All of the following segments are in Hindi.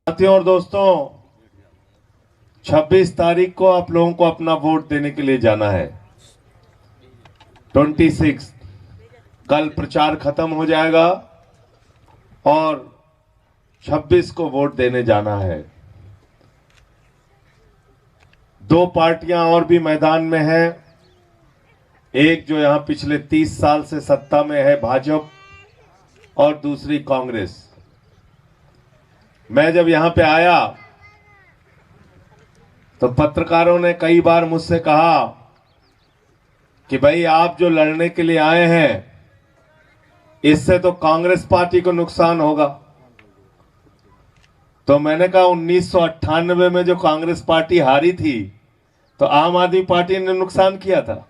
साथियों और दोस्तों, 26 तारीख को आप लोगों को अपना वोट देने के लिए जाना है। 26 कल प्रचार खत्म हो जाएगा और 26 को वोट देने जाना है। दो पार्टियां और भी मैदान में हैं। एक जो यहां पिछले 30 साल से सत्ता में है, भाजपा, और दूसरी कांग्रेस। मैं जब यहां पे आया तो पत्रकारों ने कई बार मुझसे कहा कि भाई आप जो लड़ने के लिए आए हैं इससे तो कांग्रेस पार्टी को नुकसान होगा। तो मैंने कहा 1998 में जो कांग्रेस पार्टी हारी थी तो आम आदमी पार्टी ने नुकसान किया था?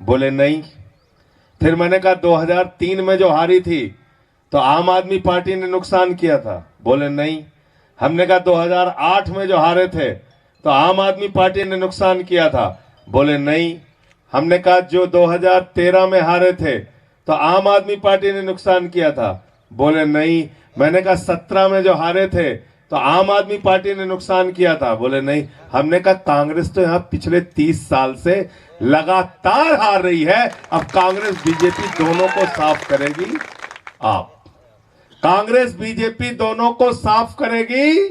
बोले नहीं। फिर मैंने कहा 2003 में जो हारी थी तो आम आदमी पार्टी ने नुकसान किया था? बोले नहीं। हमने कहा 2008 में जो हारे थे तो आम आदमी पार्टी ने नुकसान किया था? बोले नहीं। हमने कहा जो 2013 में हारे थे तो आम आदमी पार्टी ने नुकसान किया था? बोले नहीं। मैंने कहा 17 में जो हारे थे तो आम आदमी पार्टी ने नुकसान किया था? बोले नहीं। हमने कहा कांग्रेस तो यहां पिछले 30 साल से लगातार हार रही है। अब कांग्रेस बीजेपी दोनों को साफ करेगी। आप कांग्रेस बीजेपी दोनों को साफ करेगी।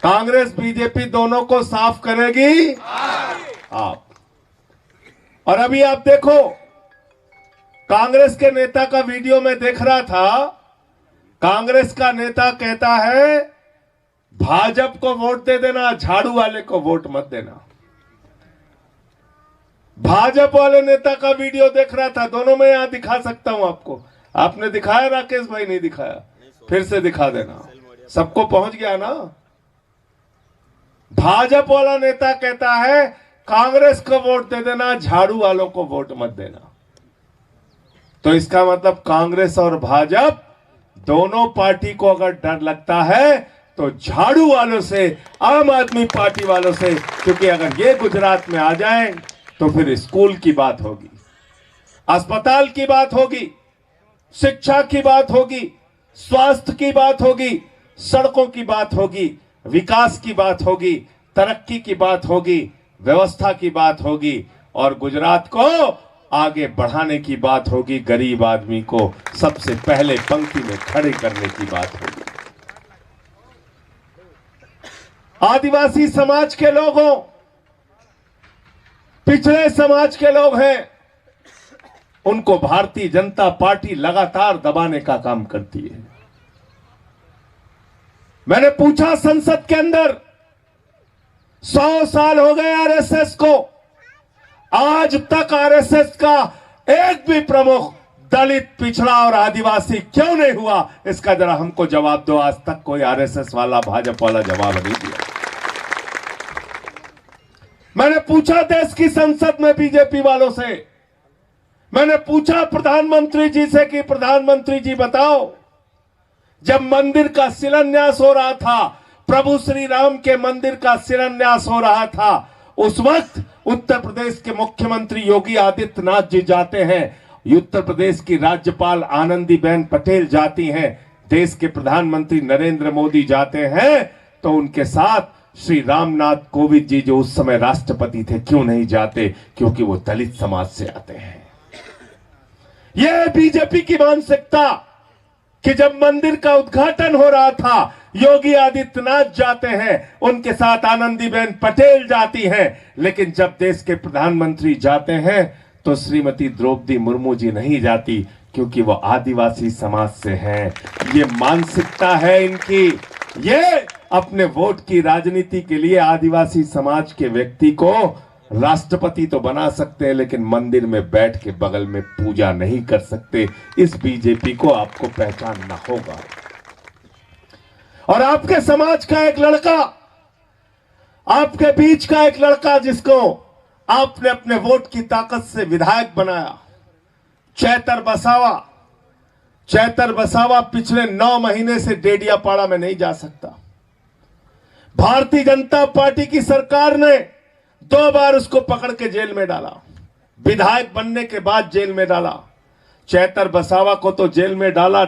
कांग्रेस बीजेपी दोनों को साफ करेगी आप। और अभी आप देखो, कांग्रेस के नेता का वीडियो में देख रहा था। कांग्रेस का नेता कहता है भाजपा को वोट दे देना, झाड़ू वाले को वोट मत देना। भाजपा वाले नेता का वीडियो देख रहा था। दोनों में यहां दिखा सकता हूं आपको। आपने दिखाया? राकेश भाई नहीं दिखाया? फिर से दिखा देना, सबको पहुंच गया ना। भाजपा वाला नेता कहता है कांग्रेस को वोट दे देना, झाड़ू वालों को वोट मत देना। तो इसका मतलब कांग्रेस और भाजपा दोनों पार्टी को अगर डर लगता है तो झाड़ू वालों से, आम आदमी पार्टी वालों से। क्योंकि अगर ये गुजरात में आ जाए तो फिर स्कूल की बात होगी, अस्पताल की बात होगी, शिक्षा की बात होगी, स्वास्थ्य की बात होगी, सड़कों की बात होगी, विकास की बात होगी, तरक्की की बात होगी, व्यवस्था की बात होगी और गुजरात को आगे बढ़ाने की बात होगी। गरीब आदमी को सबसे पहले पंक्ति में खड़े करने की बात होगी। आदिवासी समाज के लोगों, पिछड़े समाज के लोग हैं, उनको भारतीय जनता पार्टी लगातार दबाने का काम करती है। मैंने पूछा संसद के अंदर, 100 साल हो गए आरएसएस को, आज तक आरएसएस का एक भी प्रमुख दलित, पिछड़ा और आदिवासी क्यों नहीं हुआ? इसका जरा हमको जवाब दो। आज तक कोई आरएसएस वाला, भाजपा वाला जवाब नहीं दिया। मैंने पूछा देश की संसद में बीजेपी वालों से, मैंने पूछा प्रधानमंत्री जी से कि प्रधानमंत्री जी बताओ, जब मंदिर का शिलान्यास हो रहा था, प्रभु श्री राम के मंदिर का शिलान्यास हो रहा था, उस वक्त उत्तर प्रदेश के मुख्यमंत्री योगी आदित्यनाथ जी जाते हैं, उत्तर प्रदेश की राज्यपाल आनंदीबेन पटेल जाती हैं, देश के प्रधानमंत्री नरेंद्र मोदी जाते हैं, तो उनके साथ श्री रामनाथ कोविंद जी जो उस समय राष्ट्रपति थे क्यों नहीं जाते? क्योंकि वो दलित समाज से आते हैं। यह बीजेपी की मानसिकता कि जब मंदिर का उद्घाटन हो रहा था, योगी आदित्यनाथ जाते हैं, उनके साथ आनंदीबेन पटेल जाती हैं, लेकिन जब देश के प्रधानमंत्री जाते हैं तो श्रीमती द्रौपदी मुर्मू जी नहीं जाती, क्योंकि वो आदिवासी समाज से हैं। ये मानसिकता है इनकी। ये अपने वोट की राजनीति के लिए आदिवासी समाज के व्यक्ति को राष्ट्रपति तो बना सकते हैं, लेकिन मंदिर में बैठ के बगल में पूजा नहीं कर सकते। इस बीजेपी को आपको पहचानना होगा। और आपके समाज का एक लड़का, आपके बीच का एक लड़का जिसको आपने अपने वोट की ताकत से विधायक बनाया, चैतर बसावा। चैतर बसावा पिछले 9 महीने से डेडियापाड़ा में नहीं जा सकता। भारतीय जनता पार्टी की सरकार ने 2 बार उसको पकड़ के जेल में डाला, विधायक बनने के बाद जेल में डाला। चैतर बसावा को तो जेल में डाला,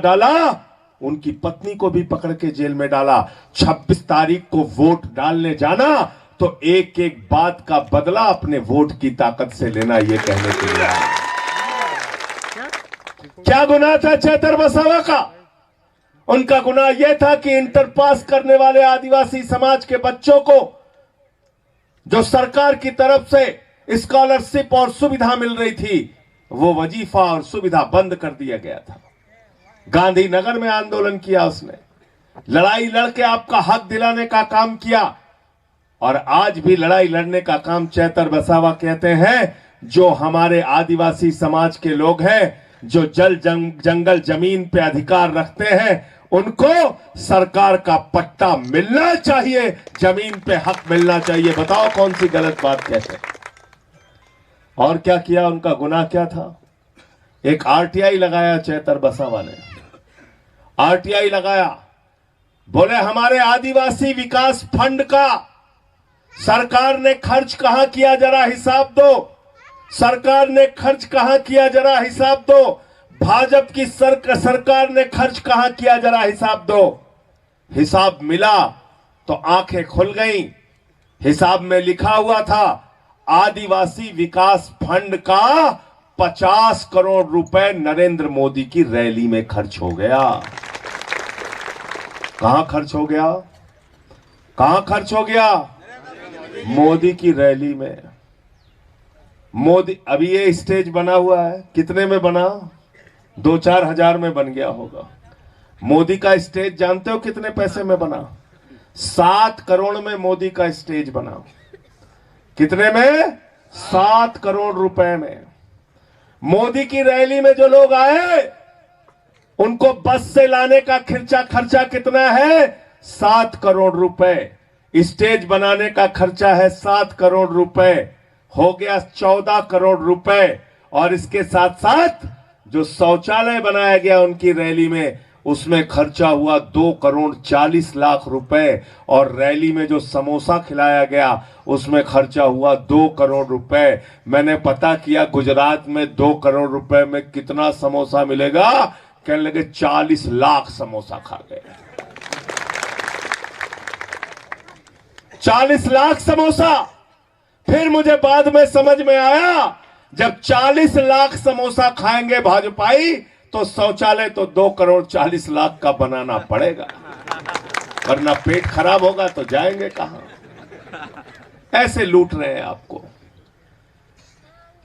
उनकी पत्नी को भी पकड़ के जेल में डाला। 26 तारीख को वोट डालने जाना तो एक एक बात का बदला अपने वोट की ताकत से लेना, यह कहने के लिए। क्या गुनाह था चेतर वसावा का? उनका गुनाह यह था कि इंटर पास करने वाले आदिवासी समाज के बच्चों को जो सरकार की तरफ से स्कॉलरशिप और सुविधा मिल रही थी, वो वजीफा और सुविधा बंद कर दिया गया था। गांधीनगर में आंदोलन किया उसने, लड़ाई लड़के आपका हक दिलाने का काम किया। और आज भी लड़ाई लड़ने का काम चेतर वसावा कहते हैं। जो हमारे आदिवासी समाज के लोग हैं, जो जंगल जमीन पे अधिकार रखते हैं, उनको सरकार का पट्टा मिलना चाहिए, जमीन पे हक मिलना चाहिए। बताओ कौन सी गलत बात कहते हैं? और क्या किया? उनका गुनाह क्या था? एक आरटीआई लगाया चेतर वसावा ने, आरटीआई लगाया। बोले हमारे आदिवासी विकास फंड का सरकार ने खर्च कहां किया, जरा हिसाब दो। सरकार ने खर्च कहां किया, जरा हिसाब दो। भाजपा की सरकार ने खर्च कहां किया, जरा हिसाब दो। हिसाब मिला तो आंखें खुल गईं। हिसाब में लिखा हुआ था आदिवासी विकास फंड का 50 करोड़ रुपए नरेंद्र मोदी की रैली में खर्च हो गया। कहां खर्च हो गया? कहां खर्च हो गया? मोदी की रैली में। मोदी, अभी ये स्टेज बना हुआ है, कितने में बना? 2-4 हजार में बन गया होगा। मोदी का स्टेज जानते हो कितने पैसे में बना? 7 करोड़ में मोदी का स्टेज बना। कितने में? 7 करोड़ रुपए में। मोदी की रैली में जो लोग आए, उनको बस से लाने का खर्चा कितना है? 7 करोड़ रुपए। स्टेज बनाने का खर्चा है 7 करोड़ रुपए। हो गया 14 करोड़ रुपए। और इसके साथ साथ जो शौचालय बनाया गया उनकी रैली में, उसमें खर्चा हुआ 2 करोड़ 40 लाख रुपए। और रैली में जो समोसा खिलाया गया, उसमें खर्चा हुआ 2 करोड़ रुपए। मैंने पता किया गुजरात में 2 करोड़ रुपए में कितना समोसा मिलेगा? कहने लगे 40 लाख समोसा खा गए। 40 लाख समोसा। फिर मुझे बाद में समझ में आया, जब 40 लाख समोसा खाएंगे भाजपाई, तो शौचालय तो 2 करोड़ 40 लाख का बनाना पड़ेगा, वरना पेट खराब होगा तो जाएंगे कहां? ऐसे लूट रहे हैं आपको।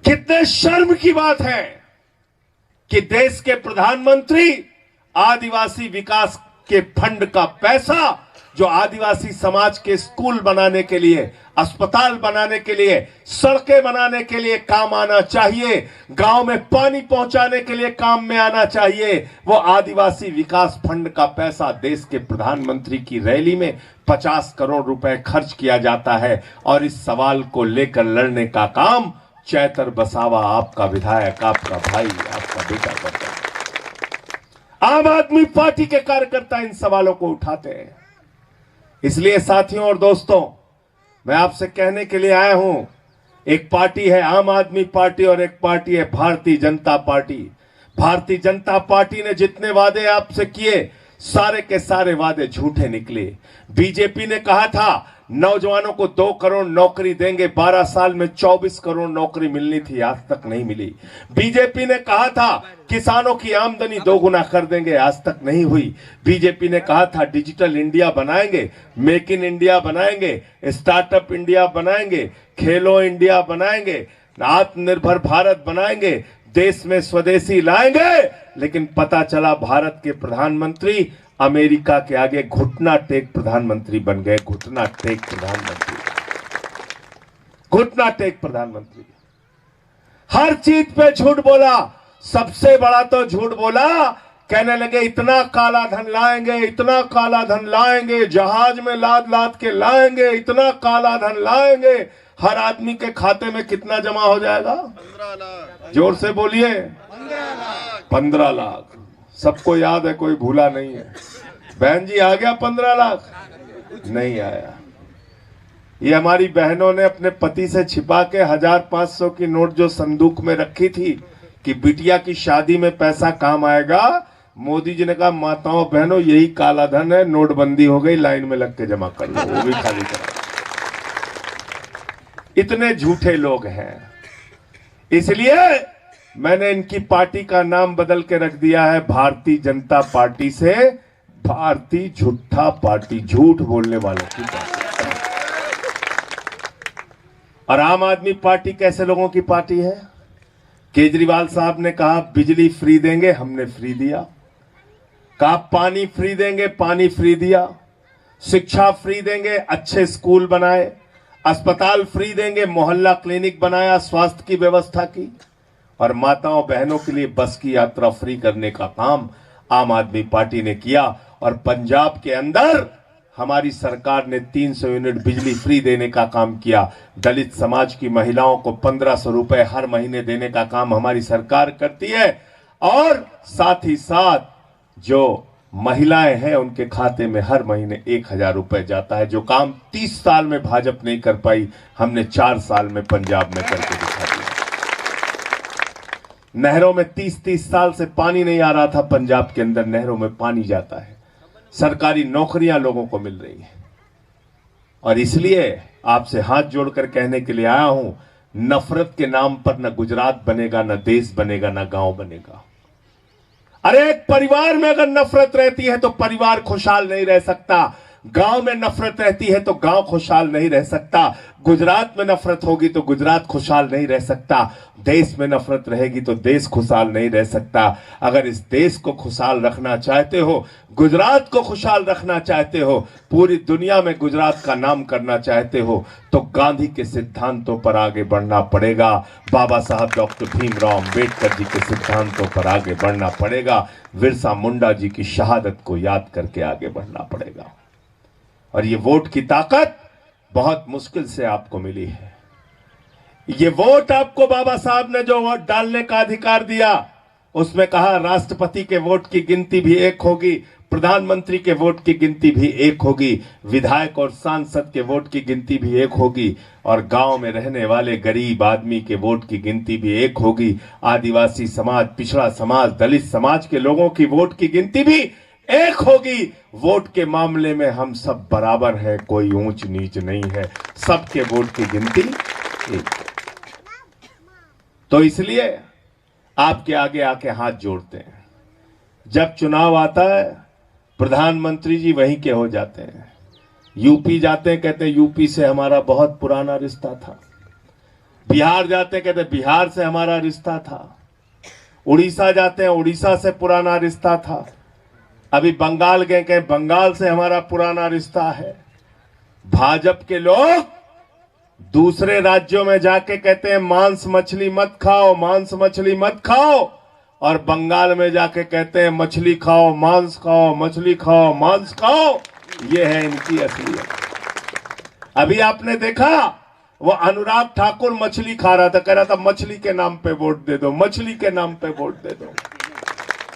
कितने शर्म की बात है कि देश के प्रधानमंत्री आदिवासी विकास के फंड का पैसा, जो आदिवासी समाज के स्कूल बनाने के लिए, अस्पताल बनाने के लिए, सड़कें बनाने के लिए काम आना चाहिए, गांव में पानी पहुंचाने के लिए काम में आना चाहिए, वो आदिवासी विकास फंड का पैसा देश के प्रधानमंत्री की रैली में 50 करोड़ रुपए खर्च किया जाता है। और इस सवाल को लेकर लड़ने का काम चेतर वसावा, आपका विधायक, आपका भाई, आपका बेटा करता है। आम आदमी पार्टी के कार्यकर्ता इन सवालों को उठाते हैं। इसलिए साथियों और दोस्तों, मैं आपसे कहने के लिए आया हूं, एक पार्टी है आम आदमी पार्टी और एक पार्टी है भारतीय जनता पार्टी। भारतीय जनता पार्टी ने जितने वादे आपसे किए, सारे के सारे वादे झूठे निकले। बीजेपी ने कहा था नौजवानों को 2 करोड़ नौकरी देंगे, 12 साल में 24 करोड़ नौकरी मिलनी थी, आज तक नहीं मिली। बीजेपी ने कहा था किसानों की आमदनी 2 गुना कर देंगे, आज तक नहीं हुई। बीजेपी ने कहा था डिजिटल इंडिया बनाएंगे, मेक इन इंडिया बनाएंगे, स्टार्टअप इंडिया बनाएंगे, खेलो इंडिया बनाएंगे, आत्मनिर्भर भारत बनाएंगे, देश में स्वदेशी लाएंगे। लेकिन पता चला भारत के प्रधानमंत्री अमेरिका के आगे घुटना टेक प्रधानमंत्री बन गए। घुटना टेक प्रधानमंत्री, घुटना टेक प्रधानमंत्री। हर चीज पे झूठ बोला। सबसे बड़ा तो झूठ बोला, कहने लगे इतना काला धन लाएंगे, इतना काला धन लाएंगे, जहाज में लाद लाद के लाएंगे, इतना काला धन लाएंगे। हर आदमी के खाते में कितना जमा हो जाएगा? 15 लाख। जोर से बोलिए। 15 लाख। सबको याद है, कोई भूला नहीं है। बहन जी, आ गया 15 लाख? नहीं आया। ये हमारी बहनों ने अपने पति से छिपा के 1500 की नोट जो संदूक में रखी थी कि बिटिया की शादी में पैसा काम आएगा, मोदी जी ने कहा माताओं बहनों यही काला धन है, नोटबंदी हो गई, लाइन में लग के जमा कर लो, वो भी खाली करा। इतने झूठे लोग हैं, इसलिए मैंने इनकी पार्टी का नाम बदल के रख दिया है भारतीय जनता पार्टी से भारतीय झूठा पार्टी, झूठ बोलने वालों की पार्टी। और आम आदमी पार्टी कैसे लोगों की पार्टी है? केजरीवाल साहब ने कहा बिजली फ्री देंगे, हमने फ्री दिया। कहा पानी फ्री देंगे, पानी फ्री दिया। शिक्षा फ्री देंगे, अच्छे स्कूल बनाए। अस्पताल फ्री देंगे, मोहल्ला क्लिनिक बनाया, स्वास्थ्य की व्यवस्था की। और माताओं बहनों के लिए बस की यात्रा फ्री करने का काम आम आदमी पार्टी ने किया। और पंजाब के अंदर हमारी सरकार ने 300 यूनिट बिजली फ्री देने का काम किया। दलित समाज की महिलाओं को 1500 रुपए हर महीने देने का काम हमारी सरकार करती है। और साथ ही साथ जो महिलाएं हैं उनके खाते में हर महीने 1000 रुपए जाता है। जो काम 30 साल में भाजपा नहीं कर पाई, हमने 4 साल में पंजाब में करके दिखा दिया। नहरों में 30-30 साल से पानी नहीं आ रहा था, पंजाब के अंदर नहरों में पानी जाता है। सरकारी नौकरियां लोगों को मिल रही है। और इसलिए आपसे हाथ जोड़कर कहने के लिए आया हूं, नफरत के नाम पर न गुजरात बनेगा, न देश बनेगा, न गांव बनेगा। अरे एक परिवार में अगर नफरत रहती है तो परिवार खुशहाल नहीं रह सकता। गांव में नफरत रहती है तो गांव खुशहाल नहीं रह सकता। गुजरात में नफरत होगी तो गुजरात खुशहाल नहीं रह सकता। देश में नफरत रहेगी तो देश खुशहाल नहीं रह सकता। अगर इस देश को खुशहाल रखना चाहते हो, गुजरात को खुशहाल रखना चाहते हो, पूरी दुनिया में गुजरात का नाम करना चाहते हो, तो गांधी के सिद्धांतों पर आगे बढ़ना पड़ेगा। बाबा साहब डॉक्टर भीमराव अंबेडकर जी के सिद्धांतों पर आगे बढ़ना पड़ेगा। बिरसा मुंडा जी की शहादत को याद करके आगे बढ़ना पड़ेगा। और ये वोट की ताकत बहुत मुश्किल से आपको मिली है। ये वोट आपको बाबा साहब ने जो वोट डालने का अधिकार दिया, उसमें कहा राष्ट्रपति के वोट की गिनती भी एक होगी, प्रधानमंत्री के वोट की गिनती भी एक होगी, विधायक और सांसद के वोट की गिनती भी एक होगी, और गांव में रहने वाले गरीब आदमी के वोट की गिनती भी एक होगी। आदिवासी समाज, पिछड़ा समाज, दलित समाज के लोगों की वोट की गिनती भी एक होगी। वोट के मामले में हम सब बराबर हैं, कोई ऊंच नीच नहीं है, सबके वोट की गिनती एक। तो इसलिए आपके आगे आके हाथ जोड़ते हैं। जब चुनाव आता है प्रधानमंत्री जी वहीं के हो जाते हैं। यूपी जाते हैं, कहते हैं यूपी से हमारा बहुत पुराना रिश्ता था। बिहार जाते हैं, कहते हैं बिहार से हमारा रिश्ता था। उड़ीसा जाते हैं, उड़ीसा से पुराना रिश्ता था। अभी बंगाल गए, कहें बंगाल से हमारा पुराना रिश्ता है। भाजपा के लोग दूसरे राज्यों में जाके कहते हैं मांस मछली मत खाओ, मांस मछली मत खाओ, और बंगाल में जाके कहते हैं मछली खाओ, मांस खाओ, मछली खाओ, मांस खाओ। ये है इनकी असलियत। अभी आपने देखा वो अनुराग ठाकुर मछली खा रहा था, कह रहा था मछली के नाम पे वोट दे दो, मछली के नाम पे वोट दे दो।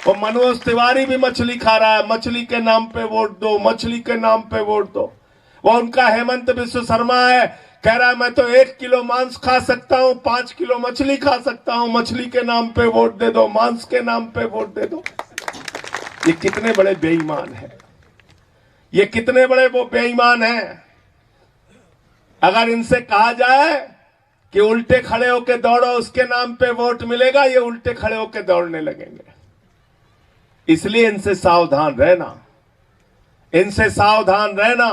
वो मनोज तिवारी भी मछली खा रहा है, मछली के नाम पे वोट दो, मछली के नाम पे वोट दो। वो उनका हेमंत बिश्व शर्मा है, कह रहा है मैं तो 1 किलो मांस खा सकता हूं, 5 किलो मछली खा सकता हूं, मछली के नाम पे वोट दे दो, मांस के नाम पे वोट दे दो। ये कितने बड़े बेईमान हैं, ये कितने बड़े वो बेईमान हैं। अगर इनसे कहा जाए कि उल्टे खड़े होके दौड़ो, उसके नाम पे वोट मिलेगा, ये उल्टे खड़े होके दौड़ने लगेंगे। इसलिए इनसे सावधान रहना, इनसे सावधान रहना।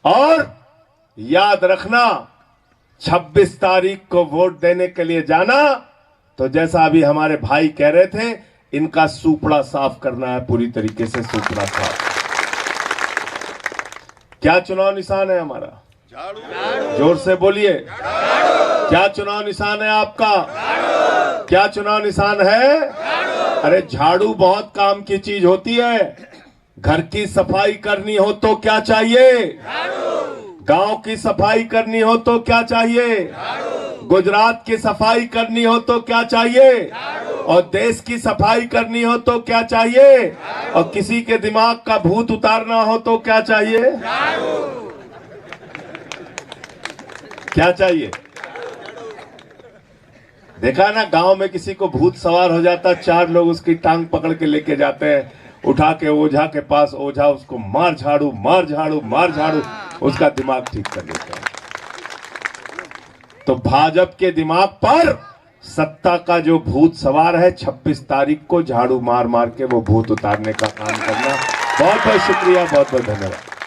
और याद रखना 26 तारीख को वोट देने के लिए जाना तो जैसा अभी हमारे भाई कह रहे थे, इनका सुपड़ा साफ करना है, पूरी तरीके से सुपड़ा साफ। क्या चुनाव निशान है हमारा? जोर से बोलिए, क्या चुनाव निशान है आपका? क्या चुनाव निशान है? अरे झाड़ू बहुत काम की चीज होती है। घर की सफाई करनी हो तो क्या चाहिए? गांव की सफाई करनी हो तो क्या चाहिए? गुजरात की सफाई करनी हो तो क्या चाहिए? और देश की सफाई करनी हो तो क्या चाहिए? और किसी के दिमाग का भूत उतारना हो तो क्या चाहिए? क्या चाहिए? देखा ना, गांव में किसी को भूत सवार हो जाता, 4 लोग उसकी टांग पकड़ के लेके जाते हैं, उठा के ओझा के पास, ओझा उसको मार झाड़ू मार झाड़ू मार झाड़ू उसका दिमाग ठीक कर देता है। तो भाजपा के दिमाग पर सत्ता का जो भूत सवार है, 26 तारीख को झाड़ू मार मार के वो भूत उतारने का काम करना। बहुत बहुत शुक्रिया, बहुत बहुत धन्यवाद।